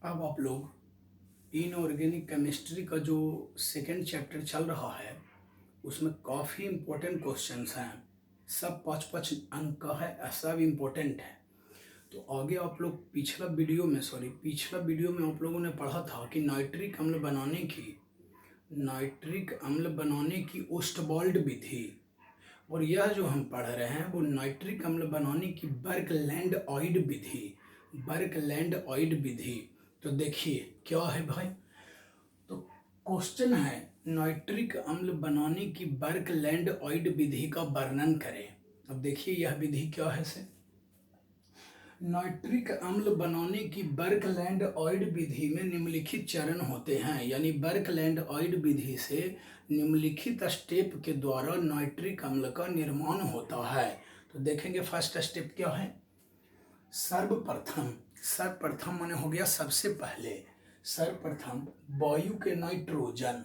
अब आप लोग इनऑर्गेनिक केमिस्ट्री का जो सेकेंड चैप्टर चल रहा है उसमें काफ़ी इम्पोर्टेंट क्वेश्चंस हैं। सब 5-5 अंक का है, सब इम्पोर्टेंट है। तो आगे आप लोग पिछला वीडियो में आप लोगों ने पढ़ा था कि नाइट्रिक अम्ल बनाने की ओस्टवाल्ड विधि, और यह जो हम पढ़ रहे हैं वो नाइट्रिक अम्ल बनाने की बर्कलैंड ऑयड विधि। तो देखिए क्या है भाई, तो क्वेश्चन है नाइट्रिक अम्ल बनाने की बर्कलैंड ऑयड विधि का वर्णन करें। अब देखिए यह विधि क्या है से नाइट्रिक अम्ल बनाने की बर्कलैंड ऑयड विधि में निम्नलिखित चरण होते हैं, यानी बर्कलैंड ऑयड विधि से निम्नलिखित स्टेप के द्वारा नाइट्रिक अम्ल का निर्माण होता है। तो देखेंगे फर्स्ट स्टेप क्या है। सर्वप्रथम माने हो गया सबसे पहले, सर्वप्रथम वायु के नाइट्रोजन।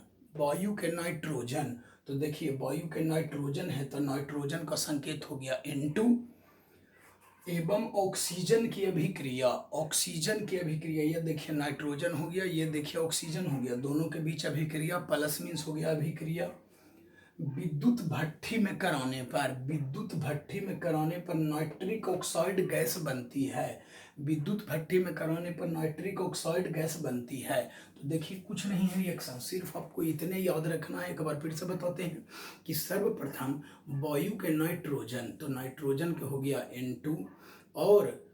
तो देखिए वायु के नाइट्रोजन है तो नाइट्रोजन का संकेत हो गया N2 एवं ऑक्सीजन की अभिक्रिया, ये देखिए नाइट्रोजन हो गया, ये देखिए ऑक्सीजन हो गया, दोनों के बीच अभिक्रिया, प्लस मीन्स हो गया अभिक्रिया। विद्युत भट्ठी में कराने पर नाइट्रिक ऑक्साइड गैस बनती है। तो देखिए कुछ नहीं है रिएक्शन, सिर्फ आपको इतने याद रखना है। एक बार फिर से बताते हैं कि सर्वप्रथम वायु के नाइट्रोजन, तो नाइट्रोजन के हो गया N2 और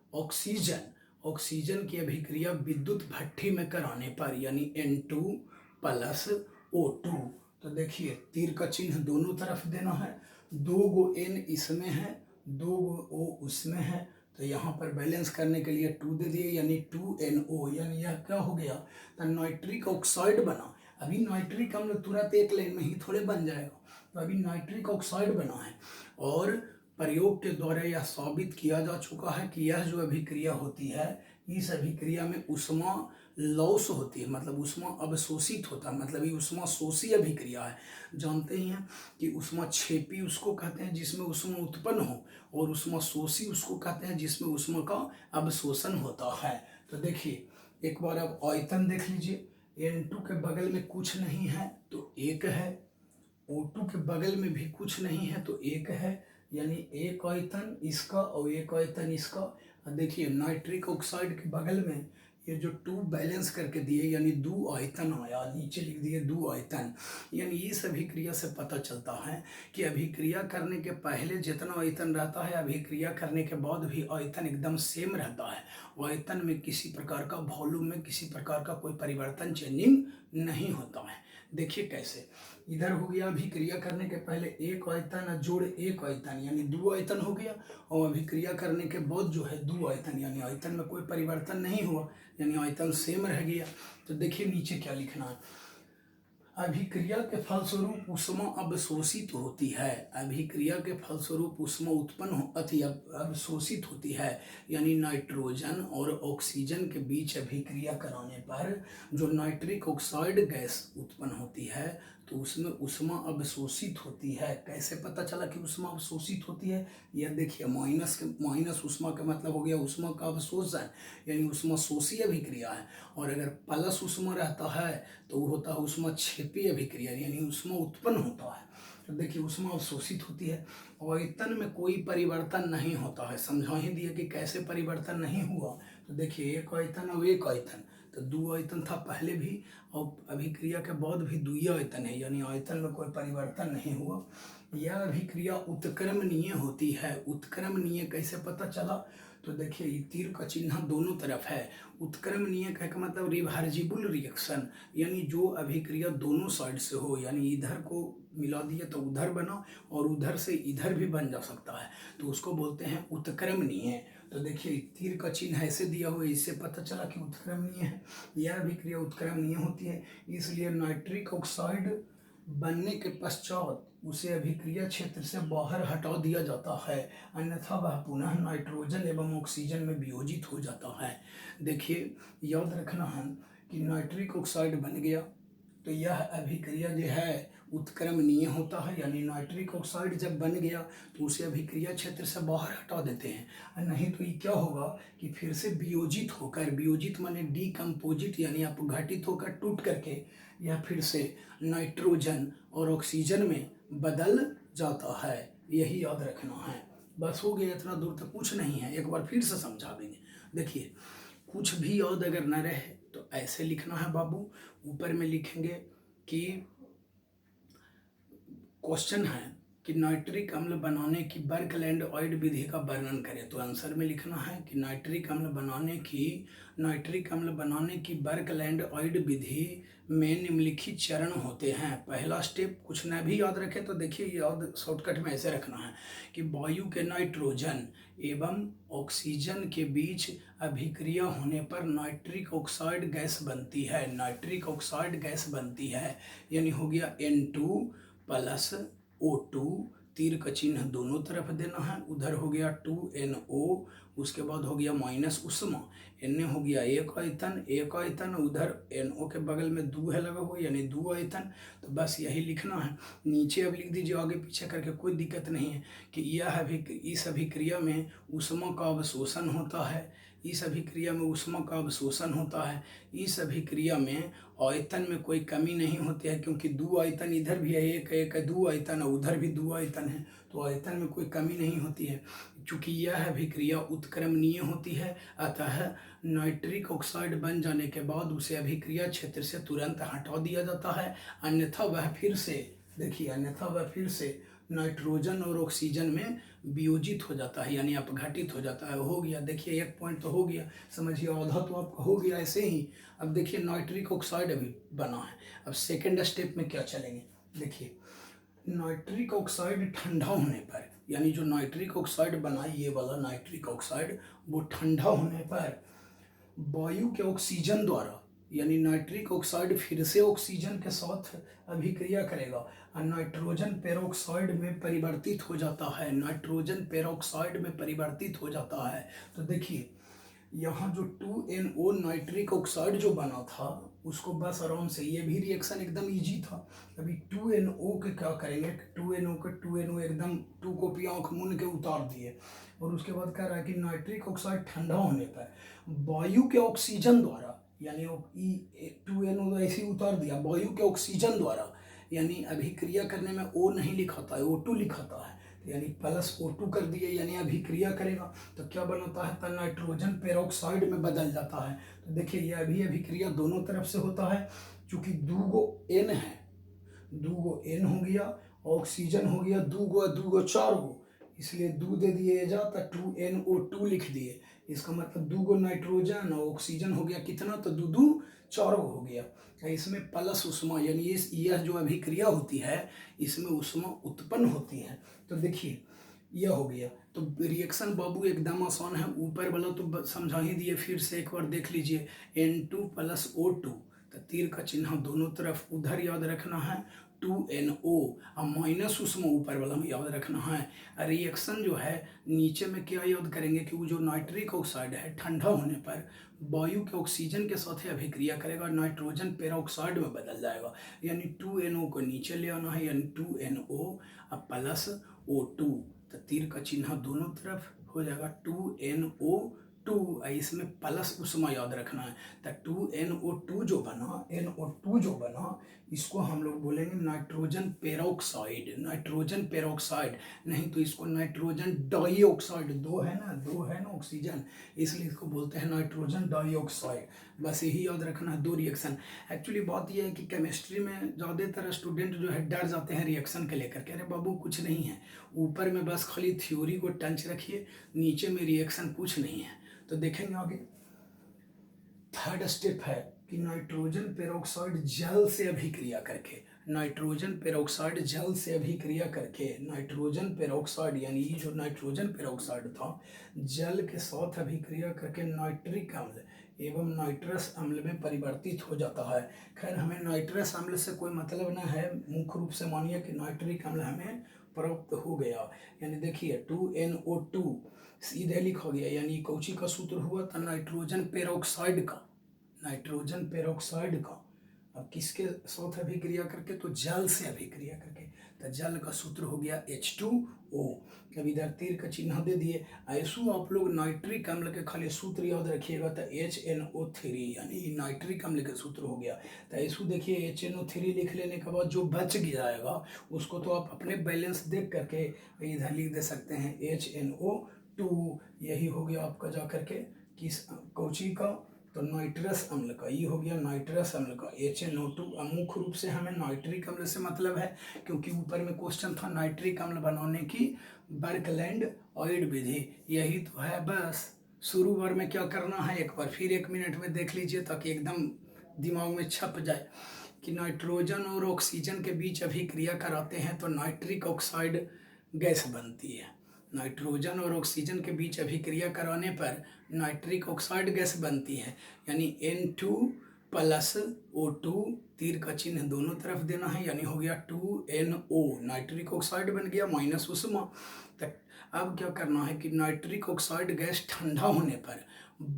ऑक्सीजन की अभिक्रिया विद्युत भट्ठी में कराने पर यानी N2 प्लस O2। तो देखिए तीर का चिन्ह दोनों तरफ देना है, 2 गो N इसमें है, 2 गो O उसमें है, तो यहाँ पर बैलेंस करने के लिए 2 दे दिए यानी 2NO, यानी यह क्या हो गया, तो नाइट्रिक ऑक्साइड बना। अभी नाइट्रिक अम्ल तुरंत एक लाइन में ही थोड़े बन जाएगा, तो अभी नाइट्रिक ऑक्साइड बना है और प्रयोग के द्वारा यह साबित किया जा चुका है कि यह जो अभिक्रिया होती है, इस अभिक्रिया में उष्मा लॉस होती है, मतलब उष्मा अवशोषित होता है, मतलब ये उष्मा शोषी अभिक्रिया है। जानते ही हैं कि उष्मा क्षेपी उसको कहते हैं जिसमें उष्मा उत्पन्न हो, और उष्मा शोषी उसको कहते हैं जिसमें उष्मा का अवशोषण होता है। तो देखिए एक बार अब आयतन देख लीजिए, N2 के बगल में कुछ नहीं है तो 1 है, O2 के बगल में भी कुछ नहीं है तो 1 है, यानी एक आयतन इसका और एक आयतन इसका। देखिए नाइट्रिक ऑक्साइड के बगल में ये जो 2 बैलेंस करके दिए यानी 2 आयतन आया, नीचे लिख दिए 2 आयतन। यानी इस अभिक्रिया से पता चलता है कि अभिक्रिया करने के पहले जितना आयतन रहता है, अभिक्रिया करने के बाद भी आयतन एकदम सेम रहता है। आयतन में किसी प्रकार का, वॉल्यूम में किसी प्रकार का कोई परिवर्तन, चेंजिंग नहीं होता है। देखिए कैसे, इधर हो गया अभिक्रिया करने के पहले एक आयतन जोड़ एक आयतन यानी 2 आयतन हो गया, और अभिक्रिया करने के बाद जो है 2 आयतन यानी आयतन में कोई परिवर्तन नहीं हुआ, यानी आयतन सेम रह गया। तो देखिए नीचे क्या लिखना है, अभिक्रिया के फलस्वरूप उष्मा अवशोषित होती है, अभिक्रिया के फलस्वरूप उष्मा अवशोषित होती है, यानी नाइट्रोजन और ऑक्सीजन के बीच अभिक्रिया कराने पर जो नाइट्रिक ऑक्साइड गैस उत्पन्न होती है तो उसमें उष्मा अवशोषित होती है। कैसे पता चला कि उष्मा अवशोषित होती है, यह देखिए माइनस उष्मा का मतलब हो गया उष्मा का अवशोषण, यानी उष्मा शोषी अभिक्रिया है, और अगर प्लस उष्मा रहता है तो वो होता है उष्मा क्षेपी अभिक्रिया, यानी उष्मा उत्पन्न होता है। तो देखिए उष्मा अवशोषित होती है, आयतन में कोई परिवर्तन नहीं होता है। समझा ही दिया कि कैसे परिवर्तन नहीं हुआ, तो देखिए एक आयतन और एक आयतन, तो 2 आयतन था पहले भी और अभिक्रिया के बाद भी 2 आयतन है, यानी आयतन में कोई परिवर्तन नहीं हुआ। यह अभिक्रिया उत्क्रमणीय होती है। उत्क्रमणीय कैसे पता चला, तो देखिए तीर का चिन्ह दोनों तरफ है। उत्क्रमणीय का मतलब रिवर्सिबल रिएक्शन, यानी जो अभिक्रिया दोनों साइड से हो, यानी इधर को मिला दिए तो उधर बना और उधर से इधर भी बन जा सकता है, तो उसको बोलते हैं उत्क्रमणीय। तो देखिए तीर का चिन्ह ऐसे दिया हुआ है, इससे पता चला कि उत्क्रमणीय है। यह अभिक्रिया उत्क्रमणीय होती है, इसलिए नाइट्रिक ऑक्साइड बनने के पश्चात उसे अभिक्रिया क्षेत्र से बाहर हटा दिया जाता है, अन्यथा वह पुनः नाइट्रोजन एवं ऑक्सीजन में वियोजित हो जाता है। देखिए याद रखना है कि नाइट्रिक ऑक्साइड बन गया तो यह अभिक्रिया जो है उत्क्रमणीय होता है, यानी नाइट्रिक ऑक्साइड जब बन गया तो उसे अभिक्रिया क्षेत्र से बाहर हटा देते हैं, और नहीं तो ये क्या होगा कि फिर से वियोजित होकर, वियोजित माने डीकम्पोजिट यानी अपघटित होकर टूट करके यह फिर से नाइट्रोजन और ऑक्सीजन में बदल जाता है। यही याद रखना है। बस हो गया, इतना दूर तक कुछ नहीं है, एक बार फिर से समझा देंगे। देखिए, कुछ भी याद अगर न रहे तो ऐसे लिखना है बाबू। ऊपर में लिखेंगे कि क्वेश्चन है कि नाइट्रिक अम्ल बनाने की बर्कलैंड ऑयड विधि का वर्णन करें, तो आंसर में लिखना है कि नाइट्रिक अम्ल बनाने की बर्कलैंड ऑयड विधि में निम्नलिखित चरण होते हैं। पहला स्टेप, कुछ न भी याद रखें तो देखिए याद शॉर्टकट में ऐसे रखना है कि वायु के नाइट्रोजन एवं ऑक्सीजन के बीच अभिक्रिया होने पर नाइट्रिक ऑक्साइड गैस बनती है, नाइट्रिक ऑक्साइड गैस बनती है, यानी हो गया N2 प्लस O2, तीर का चिन्ह दोनों तरफ देना है। उधर हो गया 2NO, उसके बाद हो गया माइनस उष्मा, Na हो गया एक आयतन, उधर NO के बगल में 2 है लगा हुआ, यानी 2 आयतन। तो बस यही लिखना है। नीचे अब लिख दीजिए आगे पीछे करके, कोई दिक्कत नहीं है कि इस अभिक्रिया में ऊष्मा का अवशोषण होता है, इस अभिक्रिया में ऊष्मा का अवशोषण होता है, इस अभिक्रिया में आयतन में कोई कमी नहीं होती है, क्योंकि 2 आयतन इधर भी है, एक 2 आयतन, उधर भी 2 आयतन है, तो आयतन में कोई कमी नहीं होती है। चूँकि यह अभिक्रिया उत्क्रमणीय होती है, अतः नाइट्रिक ऑक्साइड बन जाने के बाद उसे अभिक्रिया क्षेत्र से तुरंत हटा दिया जाता है, अन्यथा वह फिर से नाइट्रोजन और ऑक्सीजन में वियोजित हो जाता है, यानी अपघटित हो जाता है। हो गया, देखिए एक पॉइंट तो हो गया, समझिए आधा तो आपका हो गया ऐसे ही। अब देखिए नाइट्रिक ऑक्साइड अभी बना है, अब सेकेंड स्टेप में क्या चलेंगे। देखिए, नाइट्रिक ऑक्साइड ठंडा होने पर, यानी जो नाइट्रिक ऑक्साइड बना ये वाला नाइट्रिक ऑक्साइड, वो ठंडा होने पर वायु के ऑक्सीजन द्वारा, यानी नाइट्रिक ऑक्साइड फिर से ऑक्सीजन के साथ अभिक्रिया करेगा और नाइट्रोजन पेरोक्साइड में परिवर्तित हो जाता है, नाइट्रोजन पेरोक्साइड में परिवर्तित हो जाता है। तो देखिए यहाँ जो 2NO नाइट्रिक ऑक्साइड जो बना था उसको बस आराम से, ये भी रिएक्शन एकदम इजी था। अभी 2NO के क्या करेंगे, 2NO एकदम 2 कॉपी आँख मूंद के उतार दिए, और उसके बाद कह रहा है कि नाइट्रिक ऑक्साइड ठंडा होने पर वायु के ऑक्सीजन द्वारा, यानी 2NO ऐसे ही उतार दिया, वायु के ऑक्सीजन द्वारा, यानी अभिक्रिया करने में O नहीं लिखा था, O2 लिखा था है, यानी प्लस O2 कर दिए, यानी अभिक्रिया करेगा तो क्या बनाता है, तब नाइट्रोजन पेरोक्साइड में बदल जाता है। तो देखिए यह भी अभिक्रिया दोनों तरफ से होता है, चूँकि 2 N है, 2 N हो गया, ऑक्सीजन हो गया 2 4, इसलिए 2 दे दिए जाता, 2NO2 लिख दिए, इसका मतलब 2 नाइट्रोजन और ऑक्सीजन हो गया कितना, तो 2 4 हो गया। इसमें प्लस उष्मा, यानी यह जो अभिक्रिया होती है इसमें उष्मा उत्पन्न होती है। तो देखिए यह हो गया। तो रिएक्शन बाबू एकदम आसान है, ऊपर वाला तो समझा ही दिए, फिर से एक बार देख लीजिए, N2 प्लस O2, तो तीर का चिन्ह दोनों तरफ, उधर याद रखना है 2NO और माइनस उष्मा ऊपर वाला में याद रखना है। रिएक्शन जो है नीचे में क्या याद करेंगे कि वो जो नाइट्रिक ऑक्साइड है ठंडा होने पर वायु के ऑक्सीजन के साथ ही अभिक्रिया करेगा, नाइट्रोजन पेरोक्साइड में बदल जाएगा, यानी 2NO को नीचे ले आना है, यानी 2NO और प्लस O2, तो तीर का चिन्ह दोनों तरफ हो जाएगा 2NO2, इसमें प्लस उष्मा याद रखना है। तो 2NO2 जो बना इसको हम लोग बोलेंगे नाइट्रोजन पेरोक्साइड, नाइट्रोजन पेरोक्साइड, नहीं तो इसको नाइट्रोजन डाइऑक्साइड, 2 है ना ऑक्सीजन, इसलिए इसको बोलते हैं नाइट्रोजन डाइऑक्साइड। बस यही याद रखना है, 2 रिएक्शन। एक्चुअली बात यह है कि केमिस्ट्री में ज़्यादातर स्टूडेंट जो है डर जाते हैं रिएक्शन के लेकर के, अरे बाबू कुछ नहीं है, ऊपर में बस खाली थ्योरी को टच रखिए, नीचे में रिएक्शन कुछ नहीं है। तो देखेंगे आगे, थर्ड स्टेप है कि नाइट्रोजन पेरोक्साइड जल से अभिक्रिया करके, नाइट्रोजन पेरोक्साइड यानी ये जो नाइट्रोजन पेरोक्साइड था जल के साथ अभिक्रिया करके नाइट्रिक अम्ल एवं नाइट्रस अम्ल में परिवर्तित हो जाता है। खैर हमें नाइट्रस अम्ल से कोई मतलब ना है, मुख्य रूप से मानिए कि नाइट्रिक अम्ल हमें प्राप्त हो गया। यानी देखिए 2NO2 सीधे लिखा गया, यानी कौची का सूत्र हुआ था, नाइट्रोजन पेरोक्साइड का अब किसके साथ अभिक्रिया करके, तो जल से अभिक्रिया करके। तो जल का सूत्र हो गया H2O। अब इधर तीर का चिन्ह दे दिए। ऐसो आप लोग नाइट्रिक अम्ल के खाली सूत्र याद रखिएगा, तो HNO3 यानी नाइट्रिक अम्ल का सूत्र हो गया। तो ऐसो देखिए HNO3 लिख लेने के बाद जो बच जाएगा उसको तो आप अपने बैलेंस देख करके इधर लिख दे सकते हैं HNO2। यही हो गया आपका जा करके किस कौची का, तो नाइट्रस अम्ल का। ये हो गया नाइट्रस अम्ल का HNO2। मुख्य रूप से हमें नाइट्रिक अम्ल से मतलब है, क्योंकि ऊपर में क्वेश्चन था नाइट्रिक अम्ल बनाने की बर्कलैंड ऑयड विधि, यही तो है। बस शुरू बार में क्या करना है एक बार फिर 1 मिनट में देख लीजिए ताकि एकदम दिमाग में छप जाए कि नाइट्रोजन और ऑक्सीजन के बीच अभिक्रिया कराते हैं तो नाइट्रिक ऑक्साइड गैस बनती है। नाइट्रोजन और ऑक्सीजन के बीच अभिक्रिया कराने पर नाइट्रिक ऑक्साइड गैस बनती है, यानी N2 प्लस O2, तीर का चिन्ह दोनों तरफ देना है, यानी हो गया 2NO, नाइट्रिक ऑक्साइड बन गया माइनस उष्मा तक। अब क्या करना है कि नाइट्रिक ऑक्साइड गैस ठंडा होने पर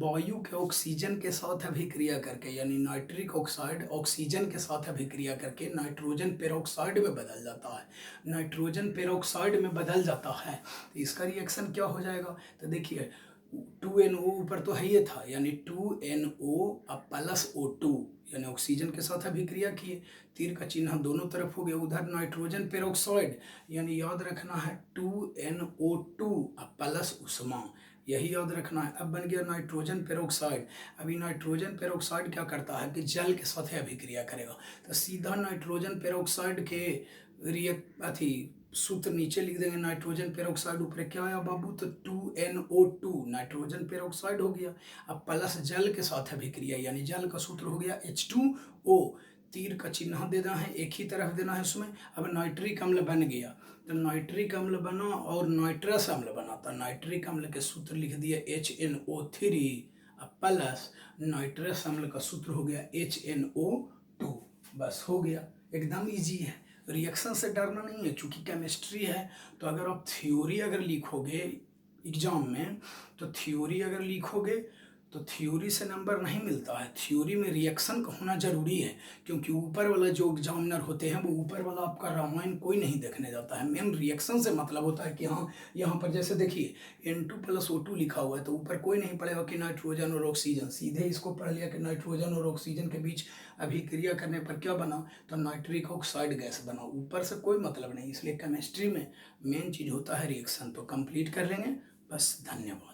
वायु के ऑक्सीजन के साथ अभिक्रिया करके, यानी नाइट्रिक ऑक्साइड ऑक्सीजन के साथ अभिक्रिया करके नाइट्रोजन पेरोक्साइड में बदल जाता है। नाइट्रोजन पेरोक्साइड में बदल जाता है तो इसका रिएक्शन क्या हो जाएगा, तो देखिए 2NO ऊपर तो है ये था, यानी 2NO अब प्लस O2, यानी ऑक्सीजन के साथ अभिक्रिया किए, तीर का चिन्ह दोनों तरफ हो गया। उधर नाइट्रोजन पेरोक्साइड, यानी याद रखना है 2NO2 अब प्लस उष्मा, यही याद रखना है। अब बन गया नाइट्रोजन पेरोक्साइड। अभी नाइट्रोजन पेरोक्साइड क्या करता है कि जल के साथ अभिक्रिया करेगा, तो सीधा नाइट्रोजन पेरोक्साइड के सूत्र नीचे लिख देंगे, नाइट्रोजन पेरोक्साइड ऊपर क्या आया बाबू, तो 2NO2 नाइट्रोजन पेरोक्साइड हो गया। अब प्लस जल के साथ अभिक्रिया, यानी जल का सूत्र हो गया H2O, तीर का चिन्ह देना है एक ही तरफ देना है उसमें। अब नाइट्रिक अम्ल बन गया, तो नाइट्रिक अम्ल बना और नाइट्रस अम्ल बना, तो नाइट्रिक अम्ल के सूत्र लिख दिया HNO3 प्लस नाइट्रस अम्ल का सूत्र हो गया HNO2। बस हो गया, एकदम इजी है, रिएक्शन से डरना नहीं है। चूंकि केमिस्ट्री है तो अगर आप थ्योरी अगर लिखोगे एग्जाम में, तो थ्योरी अगर लिखोगे तो थ्योरी से नंबर नहीं मिलता है, थ्योरी में रिएक्शन का होना जरूरी है। क्योंकि ऊपर वाला जो एग्जामिनर होते हैं वो ऊपर वाला आपका रामायण कोई नहीं देखने जाता है, मेन रिएक्शन से मतलब होता है कि हाँ यहाँ पर जैसे देखिए N2 प्लस O2 लिखा हुआ है, तो ऊपर कोई नहीं पढ़ेगा कि नाइट्रोजन और ऑक्सीजन, सीधे इसको पढ़ लिया कि नाइट्रोजन और ऑक्सीजन के बीच अभिक्रिया करने पर क्या बना, तो नाइट्रिक ऑक्साइड गैस बना, ऊपर से कोई मतलब नहीं। इसलिए केमिस्ट्री में मेन चीज़ होता है रिएक्शन। तो कंप्लीट कर लेंगे, बस धन्यवाद।